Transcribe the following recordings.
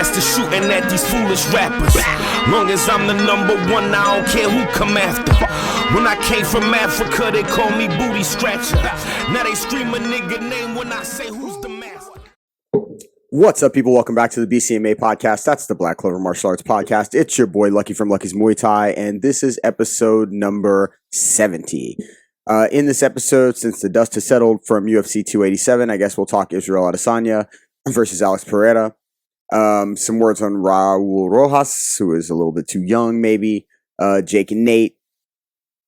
master shooting at these foolish rappers. Long as I'm the number one, I don't care who come after. When I came from Africa, they call me booty scratcher. Now they scream a nigga name when I say who's the master. What's up, people? Welcome back to the BCMA podcast. That's the Black Clover Martial Arts podcast. It's your boy Lucky from Lucky's Muay Thai, and this is episode number 70. In this episode, since the dust has settled from UFC 287, I guess we'll talk Israel Adesanya versus Alex Pereira. Some words on Raul Rojas, who is a little bit too young, maybe. Jake and Nate.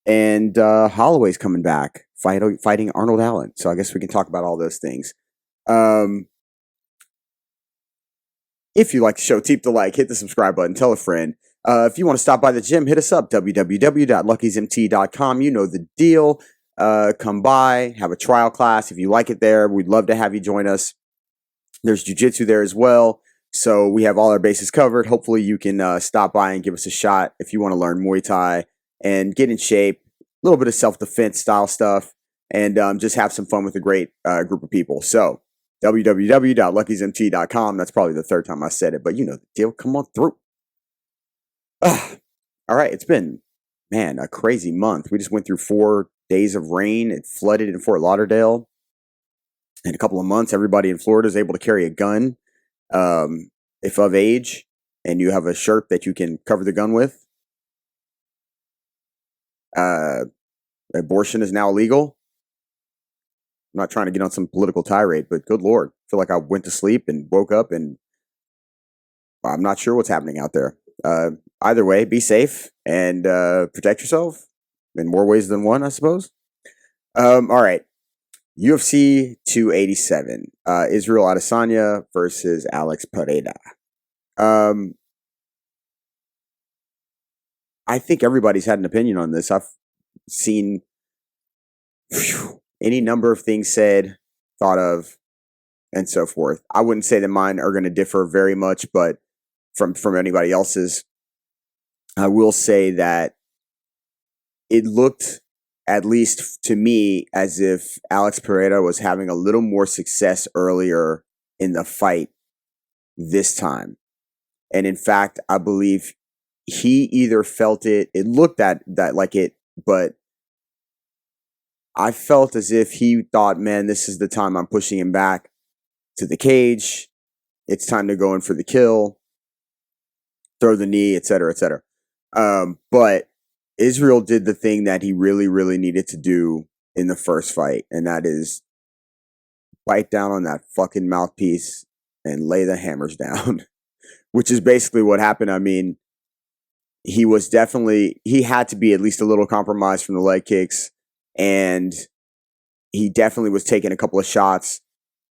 And Holloway's coming back, fighting Arnold Allen. So I guess we can talk about all those things. If you like the show, keep the like, hit the subscribe button, tell a friend. If you want to stop by the gym, hit us up, www.luckysmt.com. You know the deal. Come by, have a trial class. If you like it there, we'd love to have you join us. There's jiu-jitsu there as well. So we have all our bases covered. Hopefully you can stop by and give us a shot if you want to learn Muay Thai and get in shape, a little bit of self-defense style stuff, and just have some fun with a great group of people. So www.luckysmt.com. That's probably the third time I said it, but you know the deal. Come on through. All right, it's been, man, a crazy month. We just went through 4 days of rain. It flooded in Fort Lauderdale. In a couple of months, everybody in Florida is able to carry a gun, if of age, and you have a shirt that you can cover the gun with. Abortion is now illegal. I'm not trying to get on some political tirade, but good Lord, I feel like I went to sleep and woke up and I'm not sure what's happening out there. Either way, be safe and protect yourself in more ways than one, I suppose. All right. UFC 287. Israel Adesanya versus Alex Pereira. I think everybody's had an opinion on this. I've seen any number of things said, thought of, and so forth. I wouldn't say that mine are going to differ very much, but from anybody else's, I will say that it looked, at least to me, as if Alex Pereira was having a little more success earlier in the fight this time. And in fact, I believe he either felt it, it looked at that like it, but I felt as if he thought, man, this is the time I'm pushing him back to the cage. It's time to go in for the kill, throw the knee, etc., etc. But Israel did the thing that he really, really needed to do in the first fight, and that is bite down on that fucking mouthpiece and lay the hammers down, which is basically what happened. I mean, he had to be at least a little compromised from the leg kicks, and he definitely was taking a couple of shots.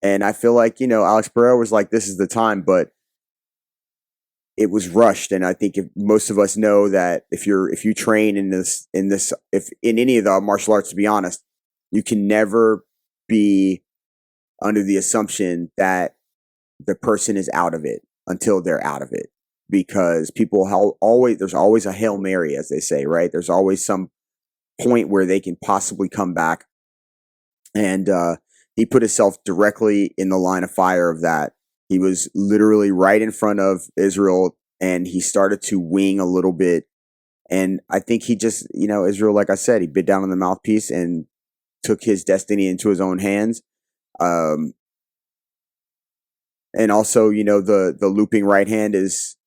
And I feel like, Alex Pereira was like, this is the time, but it was rushed. And I think if most of us know that if you train in any of the martial arts, to be honest, you can never be under the assumption that the person is out of it until they're out of it, because there's always a Hail Mary, as they say, right? There's always some point where they can possibly come back. And he put himself directly in the line of fire of that. He was literally right in front of Israel, and he started to wing a little bit. And I think he just, Israel, like I said, he bit down on the mouthpiece and took his destiny into his own hands. And also, the looping right hand is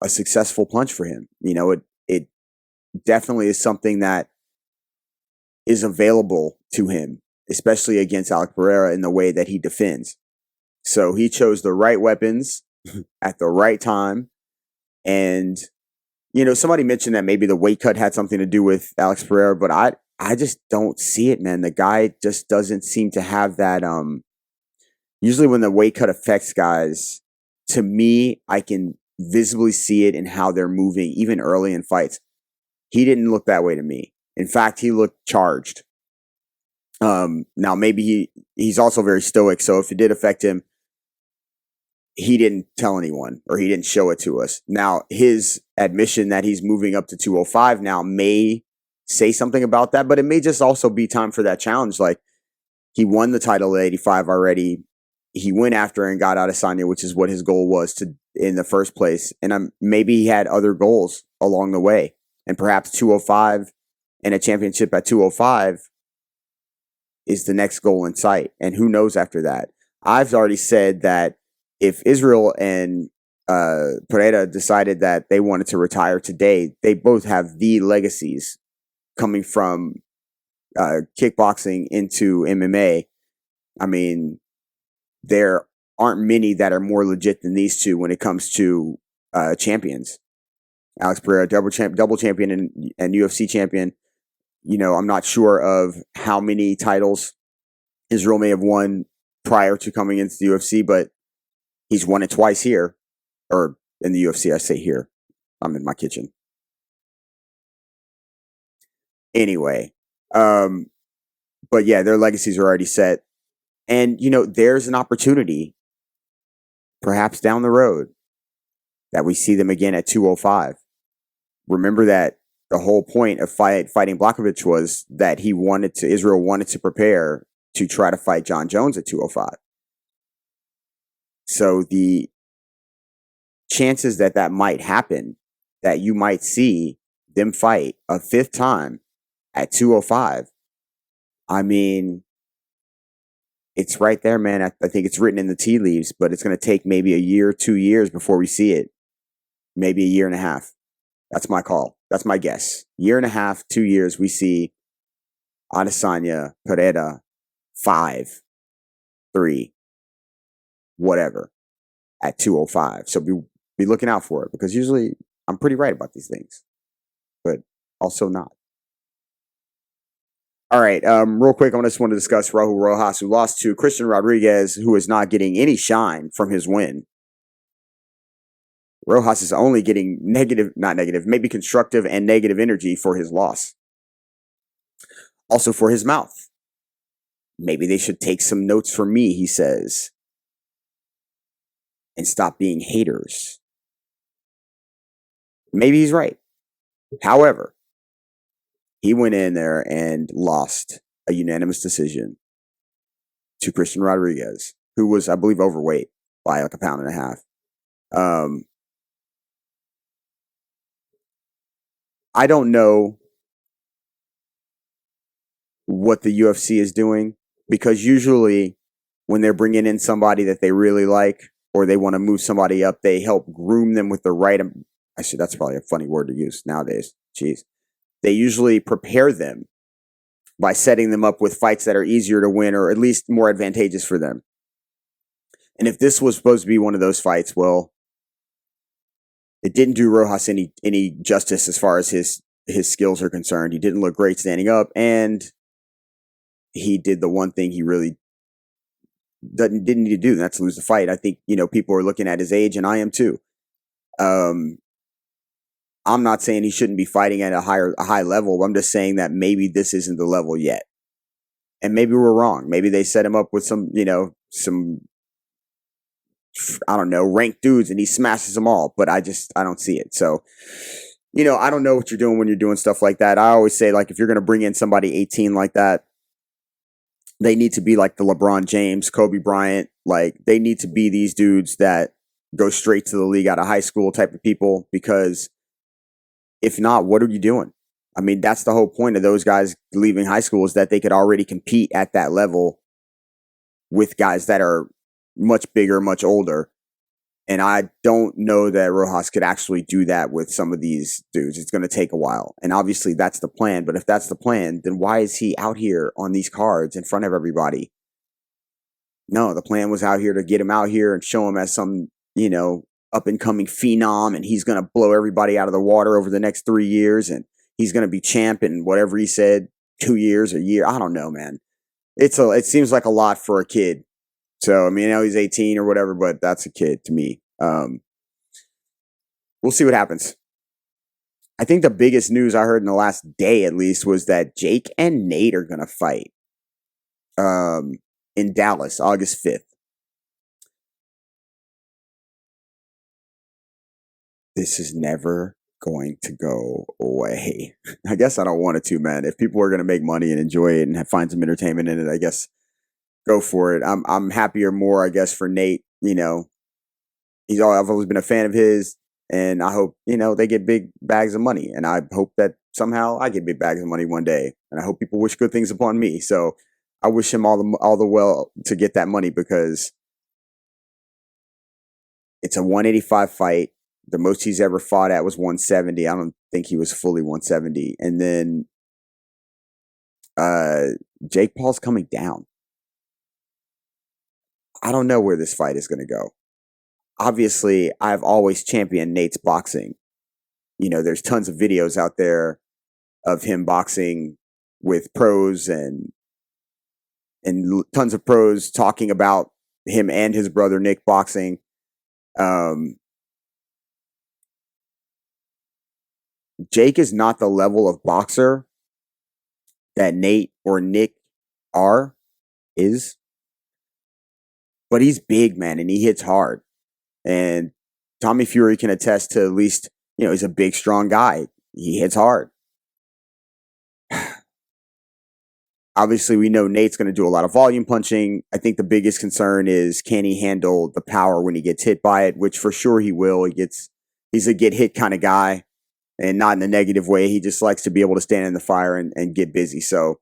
a successful punch for him. It definitely is something that is available to him, especially against Alex Pereira in the way that he defends. So he chose the right weapons at the right time. And, somebody mentioned that maybe the weight cut had something to do with Alex Pereira, but I just don't see it, man. The guy just doesn't seem to have that. Usually when the weight cut affects guys, to me, I can visibly see it in how they're moving, even early in fights. He didn't look that way to me. In fact, he looked charged. Now, maybe he's also very stoic, so if it did affect him, he didn't tell anyone or he didn't show it to us. Now, his admission that he's moving up to 205 now may say something about that, but it may just also be time for that challenge. Like, he won the title at 85 already. He went after and got Adesanya, which is what his goal was, in the first place. And maybe he had other goals along the way. And perhaps 205 and a championship at 205 is the next goal in sight. And who knows after that? I've already said that if Israel and Pereira decided that they wanted to retire today, they both have the legacies coming from kickboxing into MMA. I mean, there aren't many that are more legit than these two when it comes to champions. Alex Pereira, double champion and UFC champion. You know, I'm not sure of how many titles Israel may have won prior to coming into the UFC, but he's won it twice here, or in the UFC. I say here. I'm in my kitchen. Anyway, but yeah, their legacies are already set. And, you know, there's an opportunity, perhaps down the road, that we see them again at 205. Remember that the whole point of fighting Blachowicz was that Israel wanted to prepare to try to fight John Jones at 205. So the chances that might happen, that you might see them fight a fifth time at 205, I mean, it's right there, man. I think it's written in the tea leaves, but it's going to take maybe a year, 2 years before we see it. Maybe a year and a half. That's my call. That's my guess. Year and a half, 2 years, we see Adesanya, Pereira, 5, 3, whatever, at 205. So be looking out for it, because usually I'm pretty right about these things, but also not. All right, real quick, I just want to discuss Raul Rojas, who lost to Christian Rodriguez, who is not getting any shine from his win. Rojas is only getting maybe constructive and negative energy for his loss. Also for his mouth. Maybe they should take some notes from me, he says, and stop being haters. Maybe he's right. However, he went in there and lost a unanimous decision to Christian Rodriguez, who was, I believe, overweight by like 1.5 pounds. I don't know what the UFC is doing, because usually when they're bringing in somebody that they really like, or they want to move somebody up, they help groom them with the right. Actually, that's probably a funny word to use nowadays. Jeez. They usually prepare them by setting them up with fights that are easier to win, or at least more advantageous for them. And if this was supposed to be one of those fights, well, it didn't do Rojas any justice as far as his skills are concerned. He didn't look great standing up, and he did the one thing he really didn't need to do, and that's lose the fight. I think, you know, people are looking at his age, and I am too. I'm not saying he shouldn't be fighting at a high level. I'm just saying that maybe this isn't the level yet. And maybe we're wrong. Maybe they set him up with some I don't know, ranked dudes, and he smashes them all. But I don't see it. So, you know, I don't know what you're doing when you're doing stuff like that. I always say, like, if you're going to bring in somebody 18 like that, they need to be like the LeBron James, Kobe Bryant. Like, they need to be these dudes that go straight to the league out of high school type of people, because if not, what are you doing? I mean, that's the whole point of those guys leaving high school, is that they could already compete at that level with guys that are much bigger, much older. And I don't know that Rojas could actually do that with some of these dudes. It's going to take a while. And obviously that's the plan. But if that's the plan, then why is he out here on these cards in front of everybody? No, the plan was out here to get him out here and show him as some, you know, up-and-coming phenom, and he's going to blow everybody out of the water over the next 3 years, and he's going to be champ in whatever he said, 2 years, a year. I don't know, man. It seems like a lot for a kid. So, I mean, I know he's 18 or whatever, but that's a kid to me. We'll see what happens. I think the biggest news I heard in the last day, at least, was that Jake and Nate are going to fight in Dallas, August 5th. This is never going to go away. I guess I don't want it to, man. If people are going to make money and enjoy it and find some entertainment in it, I guess go for it. I'm happier more, I guess, for Nate, you know, I've always been a fan of his, and I hope, they get big bags of money, and I hope that somehow I get big bags of money one day, and I hope people wish good things upon me. So I wish him all the well to get that money, because it's a 185 fight. The most he's ever fought at was 170. I don't think he was fully 170. And then Jake Paul's coming down. I don't know where this fight is going to go. Obviously, I've always championed Nate's boxing. There's tons of videos out there of him boxing with pros and tons of pros talking about him and his brother Nick boxing. Jake is not the level of boxer that Nate or Nick is, but he's big, man, and he hits hard. And Tommy Fury can attest to, at least, he's a big, strong guy. He hits hard. Obviously, we know Nate's going to do a lot of volume punching. I think the biggest concern is, can he handle the power when he gets hit by it, which for sure he will. He's a get hit kind of guy, and not in a negative way. He just likes to be able to stand in the fire and get busy. So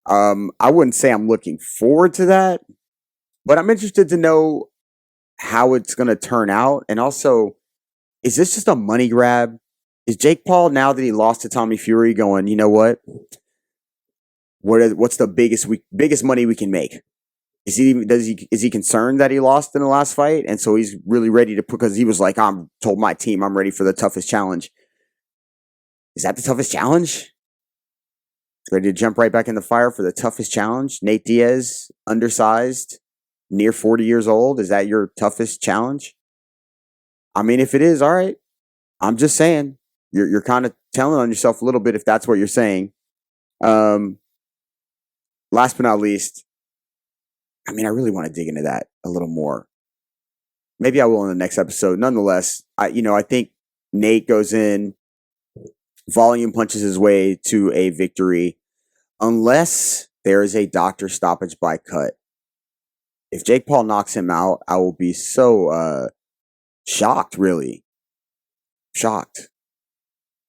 I wouldn't say I'm looking forward to that, but I'm interested to know how it's going to turn out. And also, is this just a money grab? Is Jake Paul, now that he lost to Tommy Fury, going, you know what? What's the biggest money we can make? Is he concerned that he lost in the last fight, and so he's really ready to because he was like, told my team I'm ready for the toughest challenge. Is that the toughest challenge? Ready to jump right back in the fire for the toughest challenge? Nate Diaz, undersized, near 40 years old. Is that your toughest challenge? I mean, if it is, all right. I'm just saying, you're kind of telling on yourself a little bit if that's what you're saying. Last but not least, I mean, I really want to dig into that a little more. Maybe I will in the next episode. Nonetheless, I think Nate goes in, volume punches his way to a victory, unless there is a doctor stoppage by cut. If Jake Paul knocks him out, I will be so shocked, really. Shocked.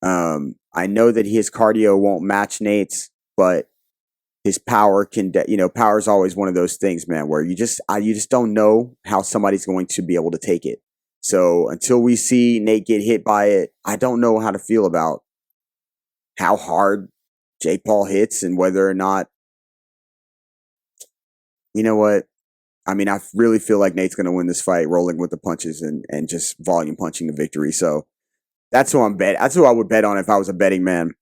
I know that his cardio won't match Nate's, but his power power is always one of those things, man, where you just don't know how somebody's going to be able to take it. So until we see Nate get hit by it, I don't know how to feel about how hard Jake Paul hits and whether or not, you know what? I mean, I really feel like Nate's going to win this fight, rolling with the punches and just volume punching the victory. So that's who I would bet on if I was a betting man.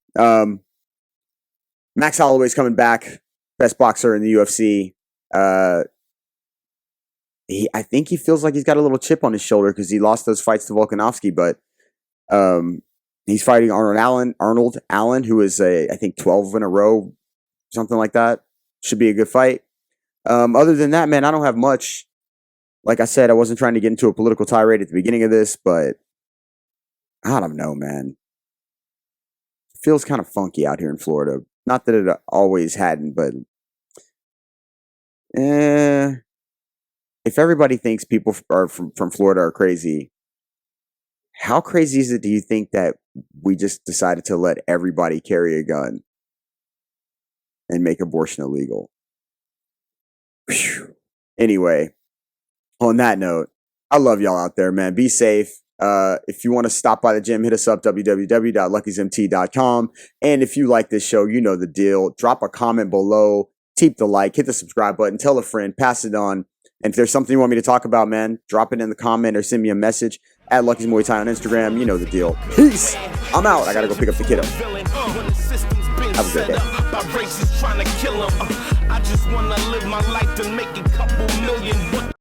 Max Holloway's coming back, best boxer in the UFC. I think he feels like he's got a little chip on his shoulder because he lost those fights to Volkanovski, but he's fighting Arnold Allen, who is I think 12 in a row, something like that. Should be a good fight. Other than that, man, I don't have much. Like I said, I wasn't trying to get into a political tirade at the beginning of this, but I don't know, man. It feels kind of funky out here in Florida. Not that it always hadn't, but if everybody thinks people from Florida are crazy, how crazy is it, do you think, that we just decided to let everybody carry a gun and make abortion illegal? Whew. Anyway, on that note, I love y'all out there, man. Be safe. If you want to stop by the gym, hit us up, www.luckysmt.com. And if you like this show, you know the deal. Drop a comment below, keep the like, hit the subscribe button, tell a friend, pass it on. And if there's something you want me to talk about, man, drop it in the comment or send me a message at Lucky's Muay Thai on Instagram. You know the deal. Peace. I'm out. I got to go pick up the kiddo. Have a good day. I just want to live my life to make a couple million.